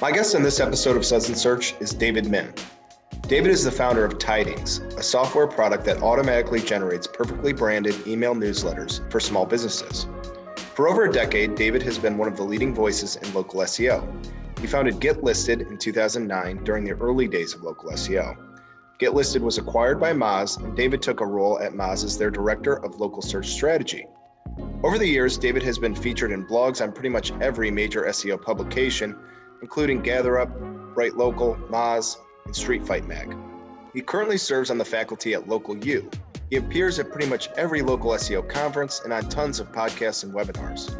My guest on this episode of Suds and Search is David Mihm. David is the founder of Tidings, a software product that automatically generates perfectly branded email newsletters for small businesses. For over a decade, David has been one of the leading voices in local SEO. He founded GetListed in 2009 during the early days of local SEO. GetListed was acquired by Moz, and David took a role at Moz as their director of local search strategy. Over the years, David has been featured in blogs on pretty much every major SEO publication, including GatherUp, BrighLocal, Moz, and Street Fight Mag. He currently serves on the faculty at LocalU. He appears at pretty much every local SEO conference and on tons of podcasts and webinars.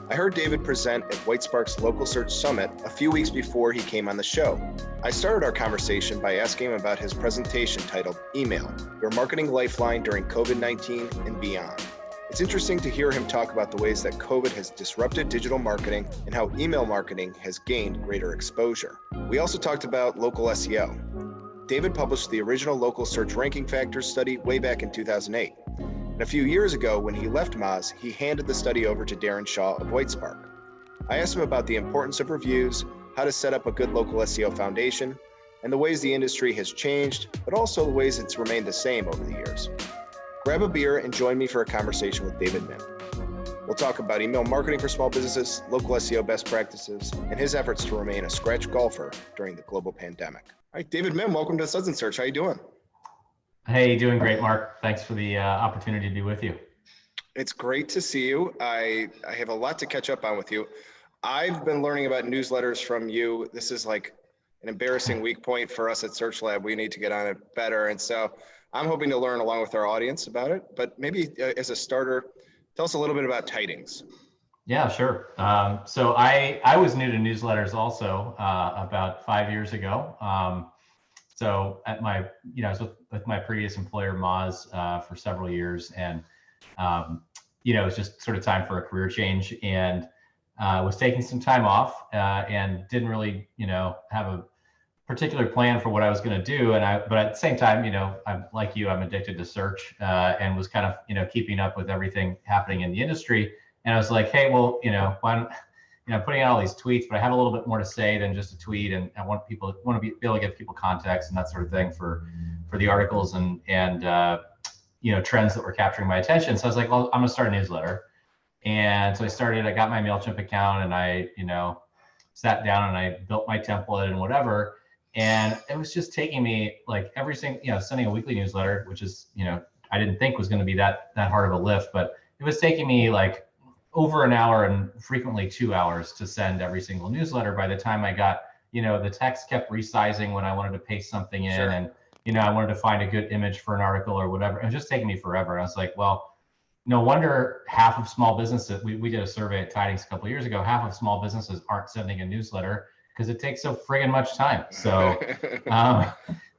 I heard David present at Whitespark's Local Search Summit a few weeks before he came on the show. I started our conversation by asking him about his presentation titled Email, Your Marketing Lifeline During COVID-19 and Beyond. It's interesting to hear him talk about the ways that COVID has disrupted digital marketing and how email marketing has gained greater exposure. We also talked about local SEO. David published the original local search ranking factors study way back in 2008. And a few years ago, when he left Moz, he handed the study over to Darren Shaw of Whitespark. I asked him about the importance of reviews, how to set up a good local SEO foundation, and the ways the industry has changed, but also the ways it's remained the same over the years. Grab a beer and join me for a conversation with David Mihm. We'll talk about email marketing for small businesses, local SEO best practices, and his efforts to remain a scratch golfer during the global pandemic. All right, David Mihm, welcome to Suds and Search. How you doing? Hey, doing great, Mark. Thanks for the opportunity to be with you. It's great to see you. I have a lot to catch up on with you. I've been learning about newsletters from you. This is like an embarrassing weak point for us at Search Lab. We need to get on it better. And so I'm hoping to learn along with our audience about it, but maybe as a starter, tell us a little bit about Tidings. Yeah, sure. So I was new to newsletters also about 5 years ago. So at my, I was with my previous employer, Moz, for several years, and it was just sort of time for a career change, and was taking some time off and didn't really, have a particular plan for what I was going to do. But at the same time, I'm like you, I'm addicted to search and was kind of, keeping up with everything happening in the industry. And I was like, hey, well, why don't, putting out all these tweets, but I have a little bit more to say than just a tweet. And I want to be able to give people context and that sort of thing for the articles and trends that were capturing my attention. So I was like, well, I'm going to start a newsletter. And so I got my MailChimp account, and I, sat down and I built my template and whatever. And it was just taking me like every single, sending a weekly newsletter, which is, I didn't think was going to be that hard of a lift, but it was taking me like over an hour and frequently 2 hours to send every single newsletter. By the time I got, the text kept resizing when I wanted to paste something in, Sure. And, I wanted to find a good image for an article or whatever. It was just taking me forever. And I was like, well, no wonder half of small businesses, we did a survey at Tidings a couple of years ago, half of small businesses aren't sending a newsletter because it takes so friggin' much time. So,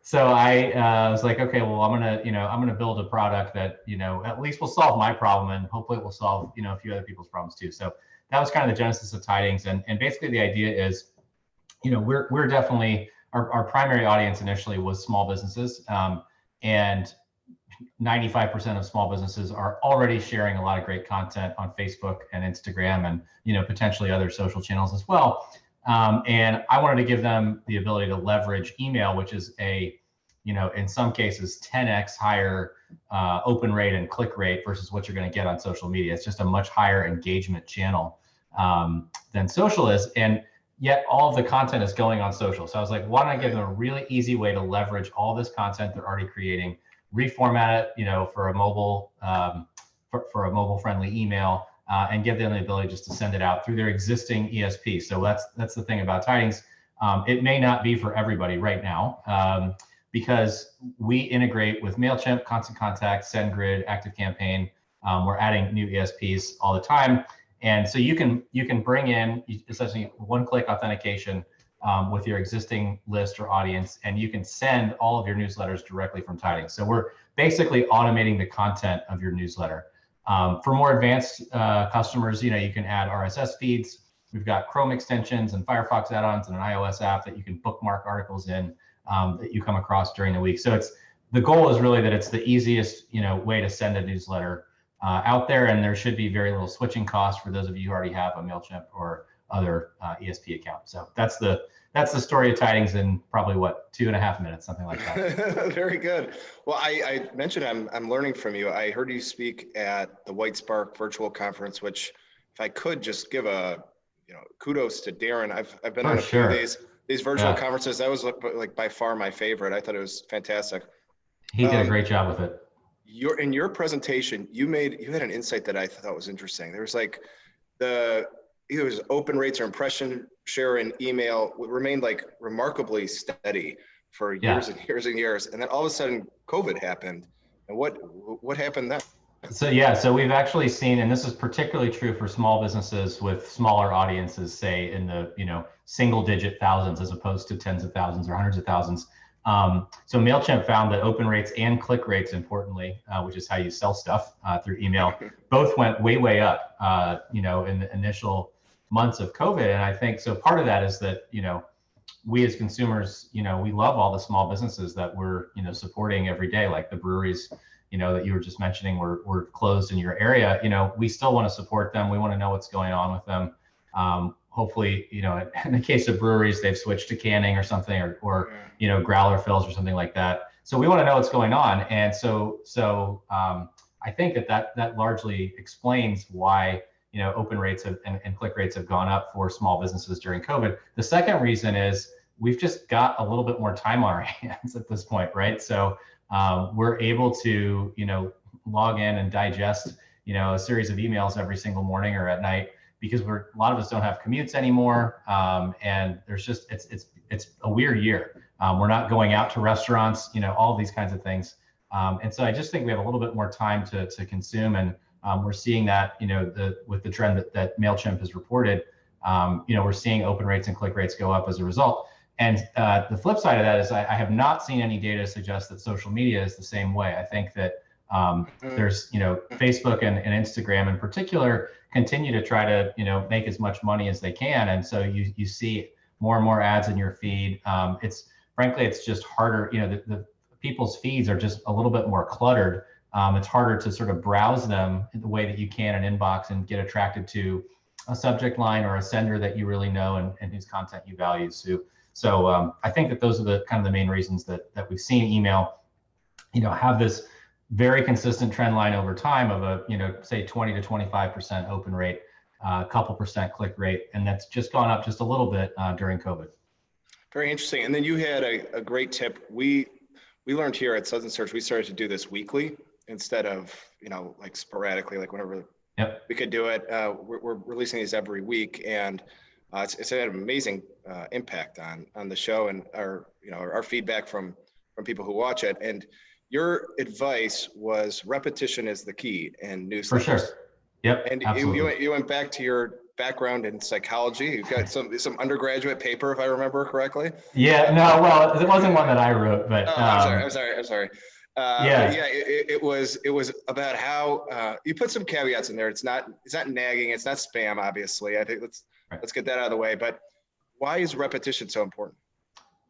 so I was like, okay, well, I'm gonna build a product that, at least will solve my problem, and hopefully it will solve, a few other people's problems too. So that was kind of the genesis of Tidings. And basically the idea is, we're definitely, our primary audience initially was small businesses. And 95% of small businesses are already sharing a lot of great content on Facebook and Instagram and, potentially other social channels as well. And I wanted to give them the ability to leverage email, which is in some cases 10x higher open rate and click rate versus what you're going to get on social media. It's just a much higher engagement channel than social is. And yet all of the content is going on social. So I was like, why don't I give them a really easy way to leverage all this content they're already creating, reformat it, for a mobile, for a mobile friendly email, and give them the ability just to send it out through their existing ESP. So that's the thing about Tidings. It may not be for everybody right now because we integrate with MailChimp, Constant Contact, SendGrid, ActiveCampaign. We're adding new ESPs all the time. And so you can bring in essentially one-click authentication with your existing list or audience, and you can send all of your newsletters directly from Tidings. So we're basically automating the content of your newsletter. For more advanced customers, you can add RSS feeds. We've got Chrome extensions and Firefox add-ons and an iOS app that you can bookmark articles in that you come across during the week. So the goal is really that it's the easiest way to send a newsletter out there, and there should be very little switching costs for those of you who already have a MailChimp or other ESP account. So that's the story of Tidings in probably what, 2.5 minutes, something like that. Very good. Well, I mentioned I'm learning from you. I heard you speak at the Whitespark virtual conference, which if I could just give a kudos to Darren. I've been on a few of these virtual conferences. That was like by far my favorite. I thought it was fantastic. He did a great job with it. In your presentation, you had an insight that I thought was interesting. There was like it was open rates or impression share in email remained like remarkably steady for years and years and years. And then all of a sudden COVID happened. And what happened then? So we've actually seen, and this is particularly true for small businesses with smaller audiences, say in the single digit thousands as opposed to tens of thousands or hundreds of thousands. So MailChimp found that open rates and click rates, importantly, which is how you sell stuff through email, both went way up, in the initial months of COVID. And I think, so part of that is that, we as consumers, we love all the small businesses that we're, supporting every day, like the breweries, that you were just mentioning were closed in your area. We still want to support them. We want to know what's going on with them. Hopefully, in the case of breweries, they've switched to canning or something, or growler fills or something like that. So we want to know what's going on. And so I think that largely explains why, open rates and click rates have gone up for small businesses during COVID. The second reason is we've just got a little bit more time on our hands at this point, right? So we're able to, log in and digest, a series of emails every single morning or at night, because a lot of us don't have commutes anymore. And there's just, it's a weird year. We're not going out to restaurants, all these kinds of things. And so I just think we have a little bit more time to consume. And we're seeing that, with the trend that MailChimp has reported, we're seeing open rates and click rates go up as a result. And the flip side of that is I have not seen any data suggest that social media is the same way. I think that there's, Facebook and Instagram in particular continue to try to, make as much money as they can. And so you see more and more ads in your feed. It's just harder, the people's feeds are just a little bit more cluttered. It's harder to sort of browse them the way that you can an inbox and get attracted to a subject line or a sender that you really know and whose content you value. So I think that those are the kind of the main reasons that we've seen email, have this very consistent trend line over time of a, say 20 to 25% open rate, a couple percent click rate, and that's just gone up just a little bit during COVID. Very interesting. And then you had a great tip. We learned here at Suds and Search, we started to do this weekly instead of, like sporadically, like whenever we could do it. We're releasing these every week, and it's had an amazing impact on the show and our feedback from people who watch it. And your advice was repetition is the key in newsletters. For sure. Yep. And you went back to your background in psychology. You've got some undergraduate paper, if I remember correctly. Yeah. No. Well, it wasn't one that I wrote, but I'm sorry. It was about how you put some caveats in there. It's not nagging. It's not spam. Obviously, I think let's get that out of the way. But why is repetition so important?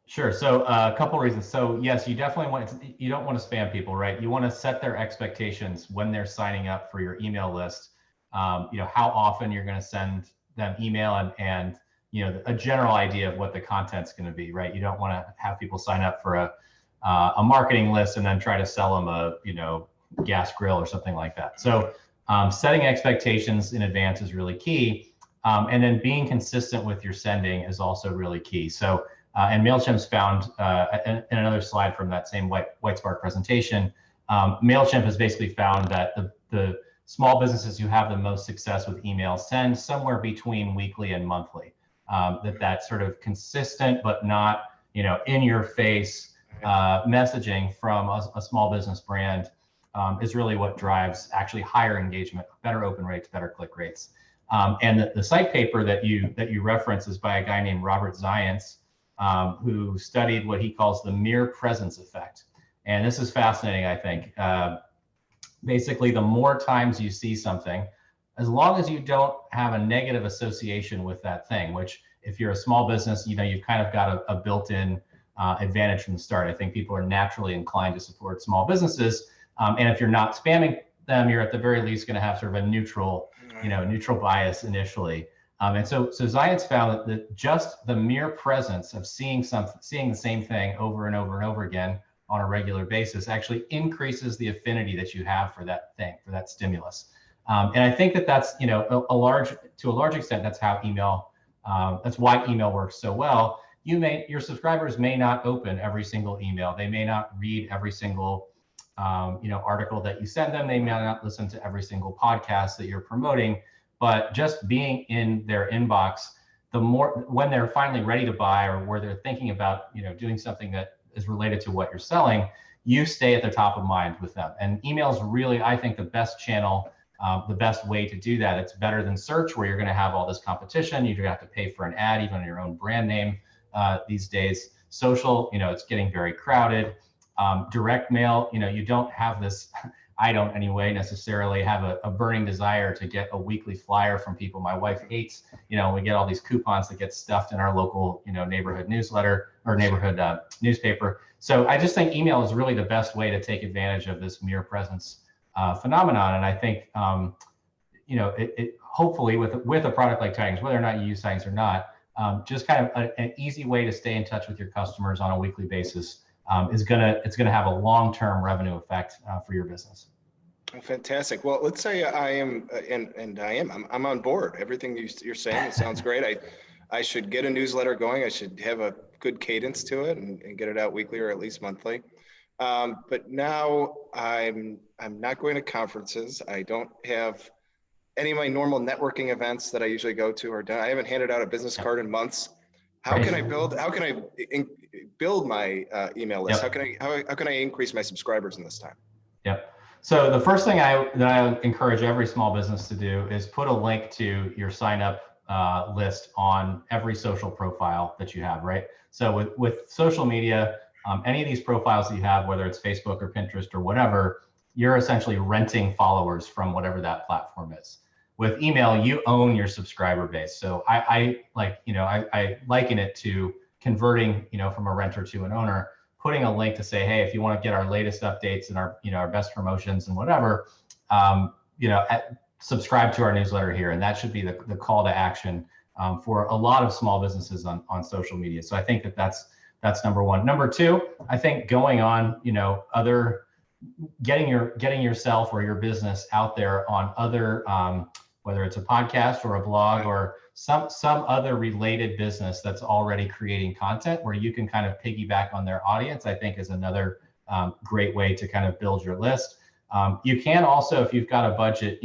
Sure. So a couple reasons. So yes, you definitely you don't want to spam people, right? You want to set their expectations when they're signing up for your email list. How often you're going to send them email and a general idea of what the content's going to be, right? You don't want to have people sign up for a marketing list and then try to sell them a gas grill or something like that. So setting expectations in advance is really key, and then being consistent with your sending is also really key. So and MailChimp's found in another slide from that same Whitespark presentation, MailChimp has basically found that the small businesses who have the most success with email send somewhere between weekly and monthly. That sort of consistent but not in your face messaging from a small business brand is really what drives actually higher engagement, better open rates, better click rates. And the site paper that you reference is by a guy named Robert Zients, who studied what he calls the mere presence effect. And this is fascinating, I think. Basically, the more times you see something, as long as you don't have a negative association with that thing, which if you're a small business, you've kind of got a built-in advantage from the start. I think people are naturally inclined to support small businesses. And if you're not spamming them, you're at the very least going to have sort of a neutral bias initially. And so Zions found that just the mere presence of seeing the same thing over and over and over again on a regular basis actually increases the affinity that you have for that thing, for that stimulus. And I think that that's, to a large extent, that's how email, that's why email works so well. Your subscribers may not open every single email. They may not read every single, article that you send them. They may not listen to every single podcast that you're promoting, but just being in their inbox, when they're finally ready to buy or where they're thinking about, doing something that is related to what you're selling, you stay at the top of mind with them. And email is really, I think, the best channel, the best way to do that. It's better than search, where you're going to have all this competition. You're going to have to pay for an ad, even on your own brand name these days. Social, it's getting very crowded. Direct mail, you don't have this, I don't anyway, necessarily have a burning desire to get a weekly flyer from people. My wife hates, we get all these coupons that get stuffed in our local, neighborhood newsletter or neighborhood newspaper. So I just think email is really the best way to take advantage of this mere presence phenomenon. And I think, it hopefully with a product like Tidings, whether or not you use Tidings or not, just kind of an easy way to stay in touch with your customers on a weekly basis. It's gonna have a long-term revenue effect for your business. Fantastic. Well, let's say I am, I'm on board. Everything you're saying, it sounds great. I should get a newsletter going. I should have a good cadence to it and get it out weekly or at least monthly. But now I'm not going to conferences. I don't have any of my normal networking events that I usually go to are done. I haven't handed out a business card in months. How can I build my email list? How can I increase my subscribers in this time? Yep. So the first thing that I encourage every small business to do is put a link to your sign up list on every social profile that you have, right? So with social media, any of these profiles that you have, whether it's Facebook or Pinterest or whatever, you're essentially renting followers from whatever that platform is. With email, you own your subscriber base. So I liken it to converting, from a renter to an owner, putting a link to say, hey, if you want to get our latest updates and our best promotions and whatever, subscribe to our newsletter here. And that should be the call to action for a lot of small businesses on social media. So I think that's number one. Number two, I think going on, getting yourself or your business out there on other, whether it's a podcast or a blog or some other related business that's already creating content where you can kind of piggyback on their audience, I think is another great way to kind of build your list. You can also, if you've got a budget,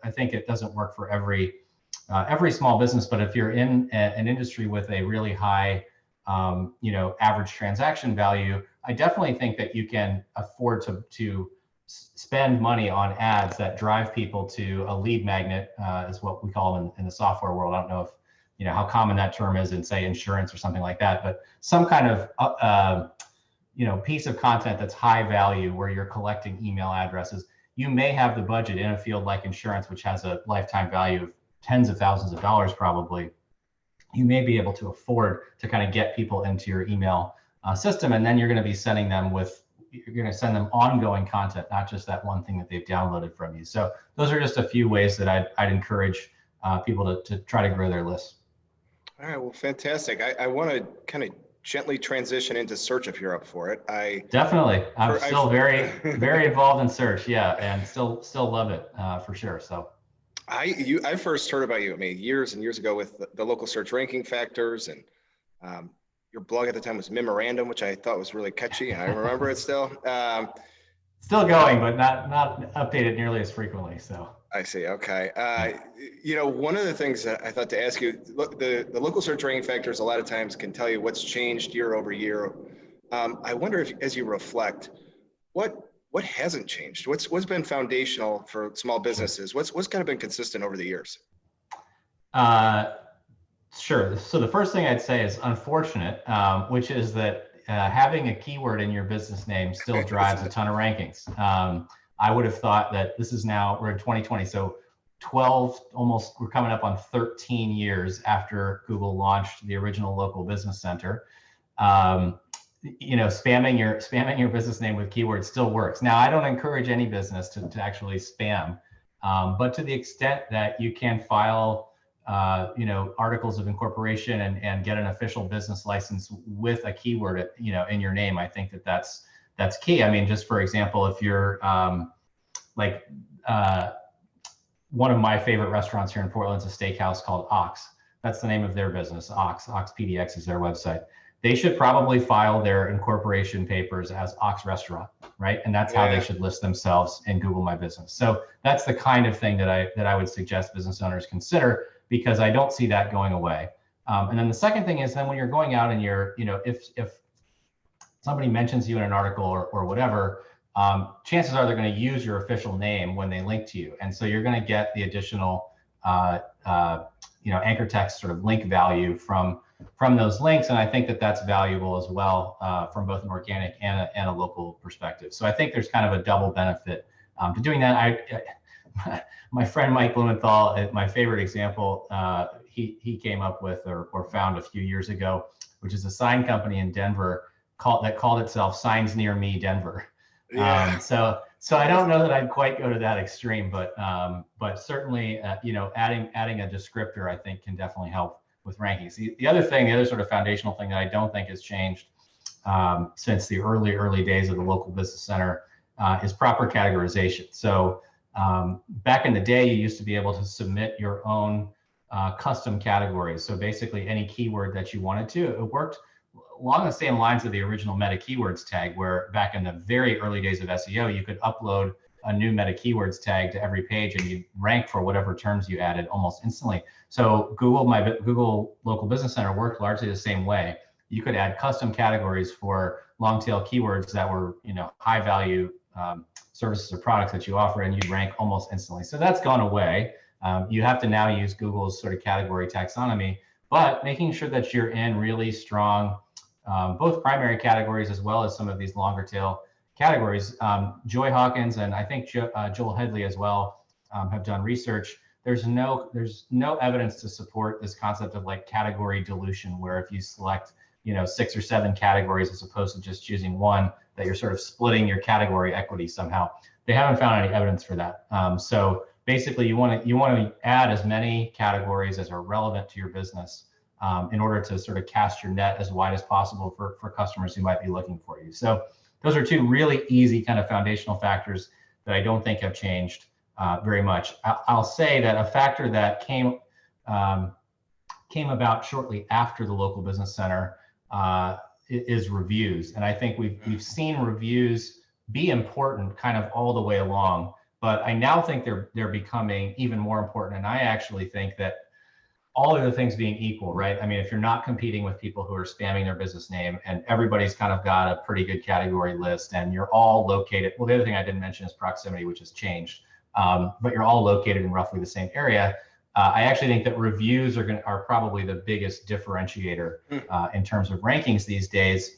I think it doesn't work for every small business, but if you're in an industry with a really high, average transaction value, I definitely think that you can afford to spend money on ads that drive people to a lead magnet, is what we call them in the software world. I don't know if how common that term is in, say, insurance or something like that, but some kind of piece of content that's high value where you're collecting email addresses. You may have the budget in a field like insurance, which has a lifetime value of tens of thousands of dollars probably. You may be able to afford to kind of get people into your email system, and then you're going to be sending them ongoing content, not just that one thing that they've downloaded from you. So those are just a few ways that I'd encourage people to try to grow their lists. All right, well, fantastic. I want to kind of gently transition into search if you're up for it. Definitely. I'm still very, very involved in search. Yeah. And still love it for sure. So I first heard about you, years and years ago with the local search ranking factors, and your blog at the time was Memorandum, which I thought was really catchy. I remember it still. Still going, but not updated nearly as frequently. So I see. Okay. One of the things that I thought to ask you, look, the local search ranking factors a lot of times can tell you what's changed year over year. I wonder if, as you reflect, what hasn't changed? What's been foundational for small businesses? What's kind of been consistent over the years? Sure. So the first thing I'd say is unfortunate, which is that having a keyword in your business name still drives a ton of rankings. I would have thought that we're in 2020, so we're coming up on 13 years after Google launched the original Local Business Center. Spamming your business name with keywords still works. Now, I don't encourage any business to actually spam, but to the extent that you can file articles of incorporation and get an official business license with a keyword, in your name. I think that's key. I mean, just for example, if you're one of my favorite restaurants here in Portland is a steakhouse called Ox. That's the name of their business. Ox PDX is their website. They should probably file their incorporation papers as Ox Restaurant, right? And that's how they should list themselves in Google My Business. So that's the kind of thing that I would suggest business owners consider, because I don't see that going away. And then the second thing is, then when you're going out and you're, if somebody mentions you in an article or whatever, chances are they're going to use your official name when they link to you. And so you're going to get the additional, anchor text sort of link value from those links. And I think that that's valuable as well, from both an organic and a local perspective. So I think there's kind of a double benefit to doing that. My friend Mike Blumenthal, my favorite example, he came up with or found a few years ago, which is a sign company in Denver that called itself Signs Near Me Denver. Yeah. So I don't know that I'd quite go to that extreme, but certainly, adding a descriptor, I think, can definitely help with rankings. The other sort of foundational thing that I don't think has changed since the early days of the local business center is proper categorization. So back in the day, you used to be able to submit your own custom categories. So basically any keyword that you wanted to. It worked along the same lines of the original meta keywords tag, where back in the very early days of SEO, you could upload a new meta keywords tag to every page and you'd rank for whatever terms you added almost instantly. So Google Local Business Center worked largely the same way. You could add custom categories for long tail keywords that were, high value services or products that you offer, and you'd rank almost instantly. So that's gone away. You have to now use Google's sort of category taxonomy, but making sure that you're in really strong, both primary categories as well as some of these longer tail categories. Joy Hawkins and I think Joel Headley as well have done research. There's no evidence to support this concept of like category dilution, where if you select 6 or 7 categories as opposed to just choosing one, that you're sort of splitting your category equity somehow. They haven't found any evidence for that. So basically, you want to add as many categories as are relevant to your business in order to sort of cast your net as wide as possible for customers who might be looking for you. So those are 2 really easy kind of foundational factors that I don't think have changed very much. I'll say that a factor that came about shortly after the Local Business Center is reviews. And I think we've seen reviews be important kind of all the way along, but I now think they're becoming even more important. And I actually think that all of the things being equal, right? I mean, if you're not competing with people who are spamming their business name and everybody's kind of got a pretty good category list and you're all located, well, the other thing I didn't mention is proximity, which has changed, but you're all located in roughly the same area. I actually think that reviews are probably the biggest differentiator in terms of rankings these days,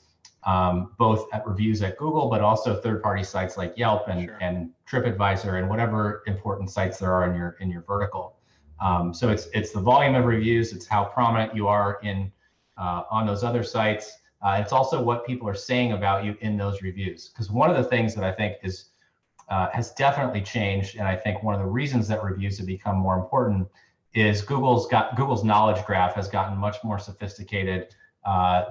both at reviews at Google, but also third-party sites like Yelp and TripAdvisor and whatever important sites there are in your vertical. So it's the volume of reviews, it's how prominent you are on those other sites. It's also what people are saying about you in those reviews. Because one of the things that I think has definitely changed, and I think one of the reasons that reviews have become more important, is Google's knowledge graph has gotten much more sophisticated.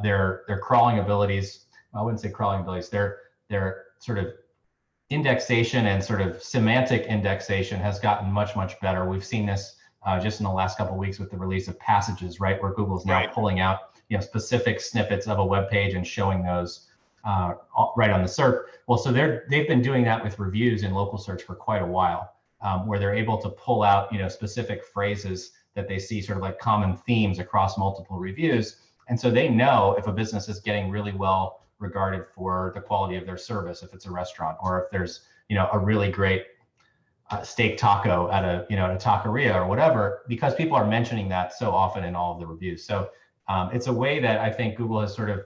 Their crawling abilities, I wouldn't say crawling abilities, their sort of indexation and sort of semantic indexation has gotten much better. We've seen this just in the last couple of weeks with the release of passages, right, where Google's now pulling out specific snippets of a web page and showing those right on the SERP. Well, so they've been doing that with reviews in local search for quite a while, where they're able to pull out specific phrases that they see sort of like common themes across multiple reviews. And so they know if a business is getting really well regarded for the quality of their service, if it's a restaurant, or if there's a really great steak taco at a taqueria or whatever, because people are mentioning that so often in all of the reviews. So it's a way that I think Google has sort of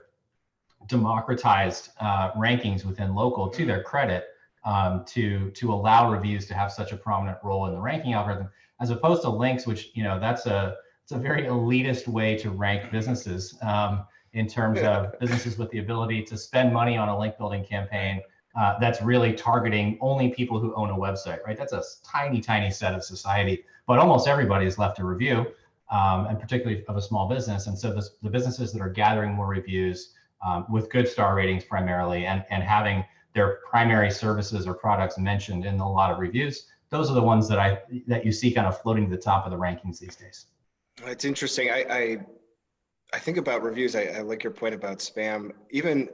democratized rankings within local, to their credit, to allow reviews to have such a prominent role in the ranking algorithm, as opposed to links, which it's a very elitist way to rank businesses in terms of businesses with the ability to spend money on a link building campaign that's really targeting only people who own a website, right? That's a tiny set of society, but almost everybody has left a review. and particularly of a small business. And so the businesses that are gathering more reviews with good star ratings primarily, and having their primary services or products mentioned in a lot of reviews, those are the ones that you see kind of floating to the top of the rankings these days. It's interesting. I think about reviews. I like your point about spam. Even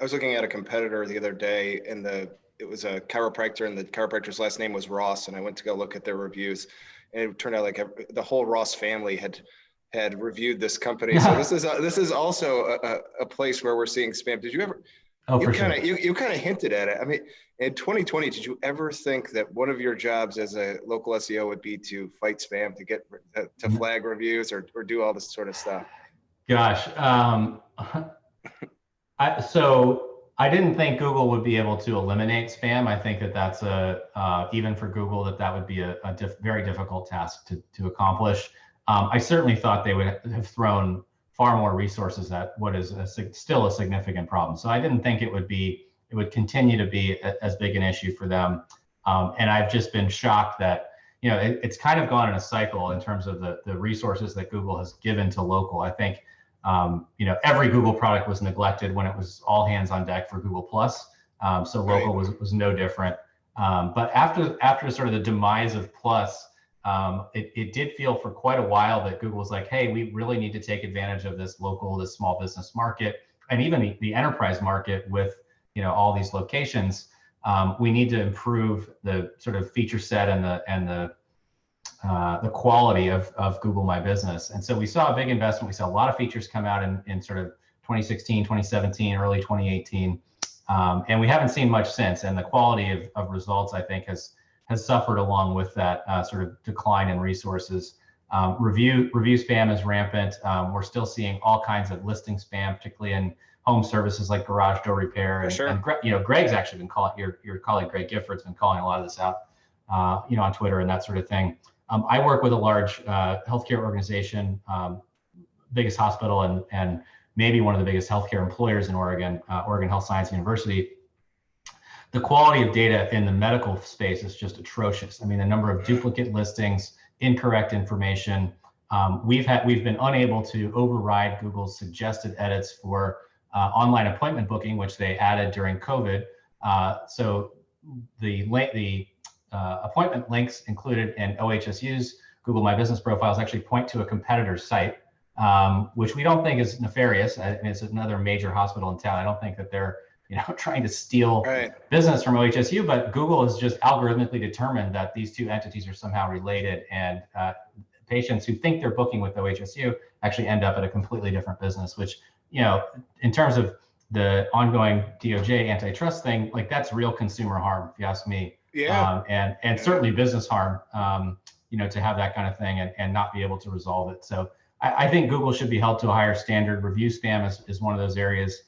I was looking at a competitor the other day, and it was a chiropractor, and the chiropractor's last name was Ross, and I went to go look at their reviews, and it turned out like the whole Ross family had reviewed this company. So this is also a place where we're seeing spam. Did you ever? Oh, you for kind sure. of you kind of hinted at it. I mean, in 2020, did you ever think that one of your jobs as a local SEO would be to fight spam, to flag reviews, or do all this sort of stuff? Gosh, so I didn't think Google would be able to eliminate spam. I think that's even for Google, that would be a very difficult task to accomplish. I certainly thought they would have thrown far more resources at what is still a significant problem. So I didn't think it would continue to be as big an issue for them. And I've just been shocked that, it's kind of gone in a cycle in terms of the resources that Google has given to local. I think, every Google product was neglected when it was all hands on deck for Google Plus. So local was no different. But after sort of the demise of Plus, it did feel for quite a while that Google was like, hey, we really need to take advantage of this small business market, and even the enterprise market with, all these locations. We need to improve the sort of feature set and the quality of Google My Business. And so we saw a big investment. We saw a lot of features come out in sort of 2016, 2017, early 2018. And we haven't seen much since. And the quality of results, I think, has suffered along with that sort of decline in resources. Review spam is rampant. We're still seeing all kinds of listing spam, particularly in home services like garage door repair. And Greg's actually been calling, your colleague Greg Gifford's been calling a lot of this out, on Twitter and that sort of thing. I work with a large healthcare organization, biggest hospital and maybe one of the biggest healthcare employers in Oregon, Oregon Health Science University. The quality of data in the medical space is just atrocious. I mean, the number of duplicate listings, incorrect information. We've been unable to override Google's suggested edits for online appointment booking, which they added during COVID. So the appointment links included in OHSU's Google My Business profiles actually point to a competitor's site, which we don't think is nefarious. It's another major hospital in town. I don't think that they're trying to steal business from OHSU, but Google has just algorithmically determined that these two entities are somehow related, and patients who think they're booking with OHSU actually end up at a completely different business, which, in terms of the ongoing DOJ antitrust thing, like that's real consumer harm, if you ask me. Yeah. And certainly business harm, to have that kind of thing and not be able to resolve it. So I think Google should be held to a higher standard. Review spam is one of those areas.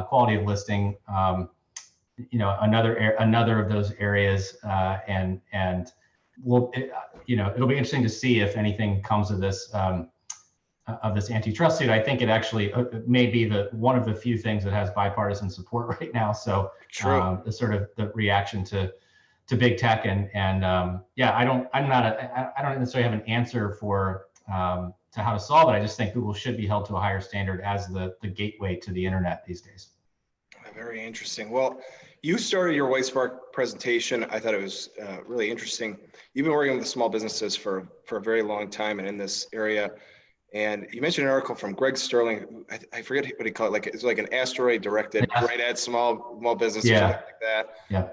Quality of listing, another of those areas, and it'll be interesting to see if anything comes of this antitrust suit. I think it actually may be one of the few things that has bipartisan support right now. So the sort of the reaction to big tech and I don't necessarily have an answer for to how to solve it. I just think Google should be held to a higher standard as the gateway to the internet these days. Very interesting. Well, you started your Whitespark presentation. I thought it was really interesting. You've been working with small businesses for a very long time and in this area. And you mentioned an article from Greg Sterling. I forget what he called it. Like it's like an asteroid directed right at small business or something like that. Yeah.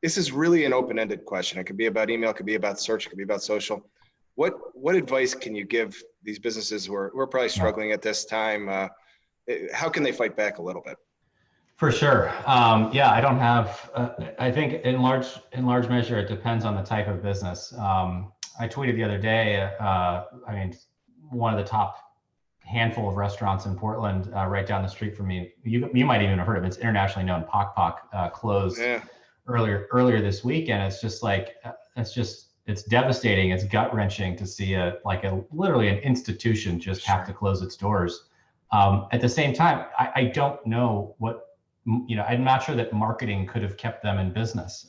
This is really an open-ended question. It could be about email, it could be about search, it could be about social. What advice can you give these businesses who are probably struggling at this time? How can they fight back a little bit? For sure. I don't have. I think in large measure it depends on the type of business. I tweeted the other day. One of the top handful of restaurants in Portland, right down the street from me. You might even have heard of it. It's internationally known. Pok Pok closed earlier this week, and it's just like it's devastating. It's gut wrenching to see literally an institution just have to close its doors. At the same time, I don't know what, I'm not sure that marketing could have kept them in business.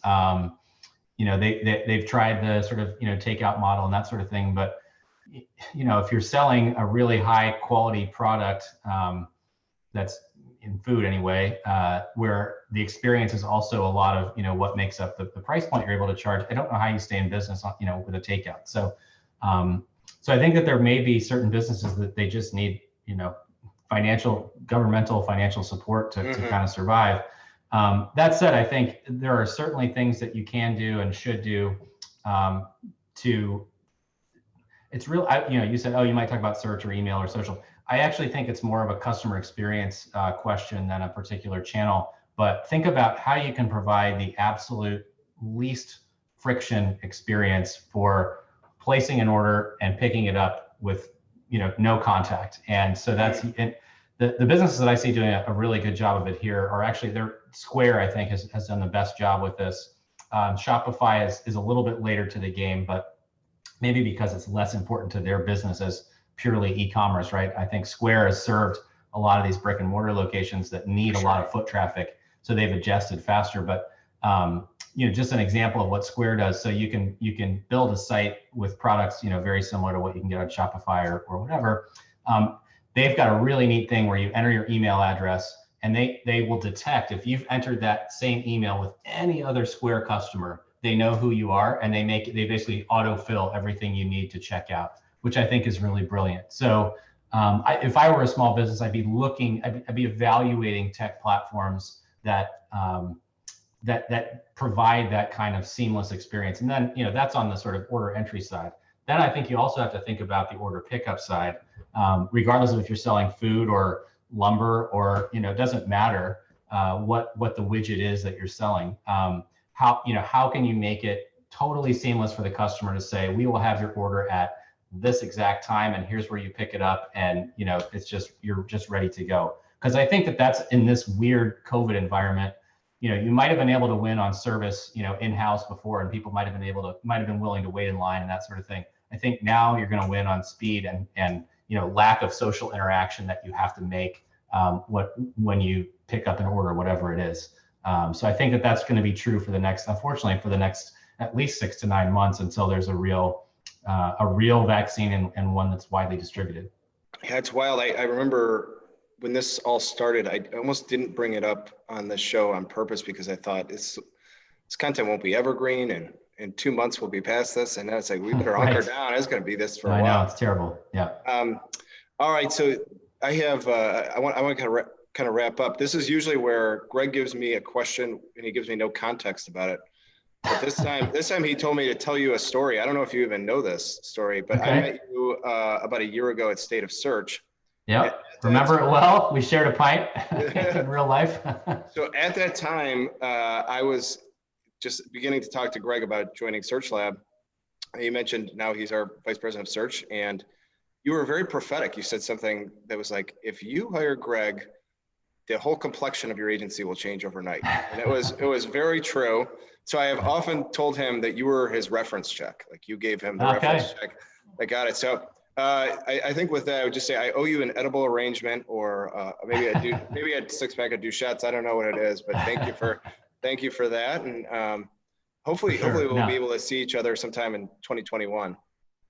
They've tried the sort of, takeout model and that sort of thing, but if you're selling a really high quality product, that's in food anyway, where the experience is also a lot of, what makes up the price point you're able to charge. I don't know how you stay in business, with a takeout. So, so I think that there may be certain businesses that they just need, governmental financial support to kind of survive. That said, I think there are certainly things that you can do and should do it's real, you said, oh, you might talk about search or email or social. I actually think it's more of a customer experience question than a particular channel, but think about how you can provide the absolute least friction experience for placing an order and picking it up with, no contact. And so that's, the businesses that I see doing a really good job of it here are actually, Square, I think, has done the best job with this. Shopify is a little bit later to the game, but maybe because it's less important to their business as purely e-commerce, right? I think Square has served a lot of these brick and mortar locations that need a lot of foot traffic, so they've adjusted faster. But just an example of what Square does. So you can build a site with products, very similar to what you can get on Shopify or whatever. They've got a really neat thing where you enter your email address, and they will detect if you've entered that same email with any other Square customer. They know who you are, and they basically autofill everything you need to check out, which I think is really brilliant. So if I were a small business, I'd be evaluating tech platforms that that provide that kind of seamless experience. And then, that's on the sort of order entry side. Then I think you also have to think about the order pickup side, regardless of if you're selling food or lumber or, it doesn't matter what the widget is that you're selling. How can you make it totally seamless for the customer to say, we will have your order at this exact time, and here's where you pick it up, and you're just ready to go. Because I think that's in this weird COVID environment, you might have been able to win on service, in-house before, and people might have been willing to wait in line and that sort of thing. I think now you're going to win on speed and lack of social interaction that you have to make when you pick up an order, whatever it is. So I think that's going to be true unfortunately, for the next at least 6 to 9 months until there's a real vaccine and one that's widely distributed. Yeah, it's wild. I remember when this all started, I almost didn't bring it up on this show on purpose because I thought this content won't be evergreen, and in 2 months we'll be past this. And now it's like, we better hunker down. It's going to be this for a while. I know, it's terrible. Yeah. All right. So I have, I want to kind of wrap up. This is usually where Greg gives me a question and he gives me no context about it. But this time he told me to tell you a story. I don't know if you even know this story, but I met you about a year ago at State of Search. Yep. Remember it well. We shared a pint in real life. So at that time, I was just beginning to talk to Greg about joining Search Lab. You mentioned now he's our vice president of search, and you were very prophetic. You said something that was like, if you hire Greg, the whole complexion of your agency will change overnight. And it was very true. So I have often told him that you were his reference check. Like, you gave him the reference check. I got it. So I think with that, I would just say I owe you an edible arrangement, or maybe a 6-pack of Duchettes. I don't know what it is, but thank you for that. And hopefully we'll be able to see each other sometime in 2021.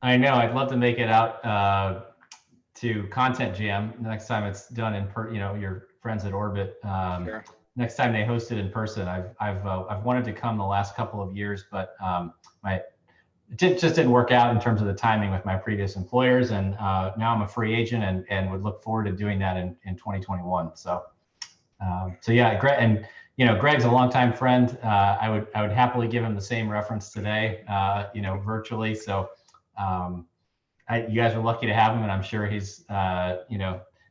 I know. I'd love to make it out to Content Jam next time it's done your friends at Orbit. Sure. Next time they host it in person. I've wanted to come the last couple of years, but it just didn't work out in terms of the timing with my previous employers, and now I'm a free agent and would look forward to doing that in 2021. So yeah, Greg's a longtime friend. I would happily give him the same reference today, virtually. So you guys are lucky to have him, and I'm sure he's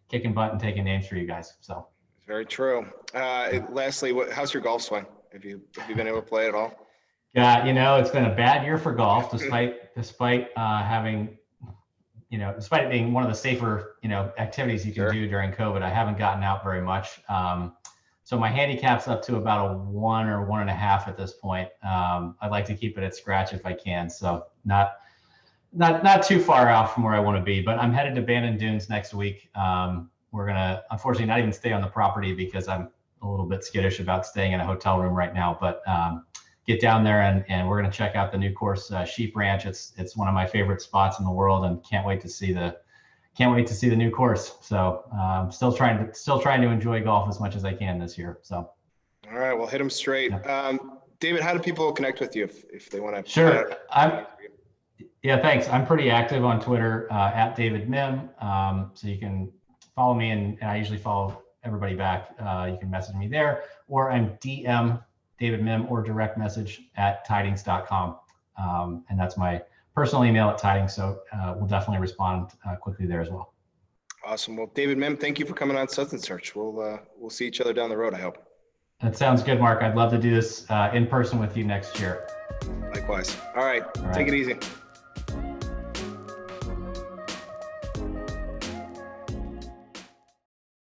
kicking butt and taking names for you guys. So very true. Lastly, how's your golf swing? Have you been able to play at all? Yeah, it's been a bad year for golf, despite having, despite it being one of the safer, activities you can do during COVID. I haven't gotten out very much. So my handicap's up to about a 1 or 1.5 at this point. I'd like to keep it at scratch if I can. So not too far out from where I want to be, but I'm headed to Bandon Dunes next week. We're gonna, unfortunately, not even stay on the property because I'm a little bit skittish about staying in a hotel room right now. But get down there and we're going to check out the new course, Sheep Ranch. It's one of my favorite spots in the world, and can't wait to see the new course. So still trying to enjoy golf as much as I can this year. So. All right, well, hit them straight. Yeah. David, how do people connect with you if they want to? Sure. Yeah, thanks. I'm pretty active on Twitter at David Mihm. So you can follow me, and I usually follow everybody back. You can message me there, or I'm DM David Mihm, or direct message at tidings.com. And that's my personal email at Tidings. So we'll definitely respond quickly there as well. Awesome. Well, David Mihm, thank you for coming on Suds and Search. We'll see each other down the road, I hope. That sounds good, Mark. I'd love to do this in person with you next year. Likewise. All right. Take it easy.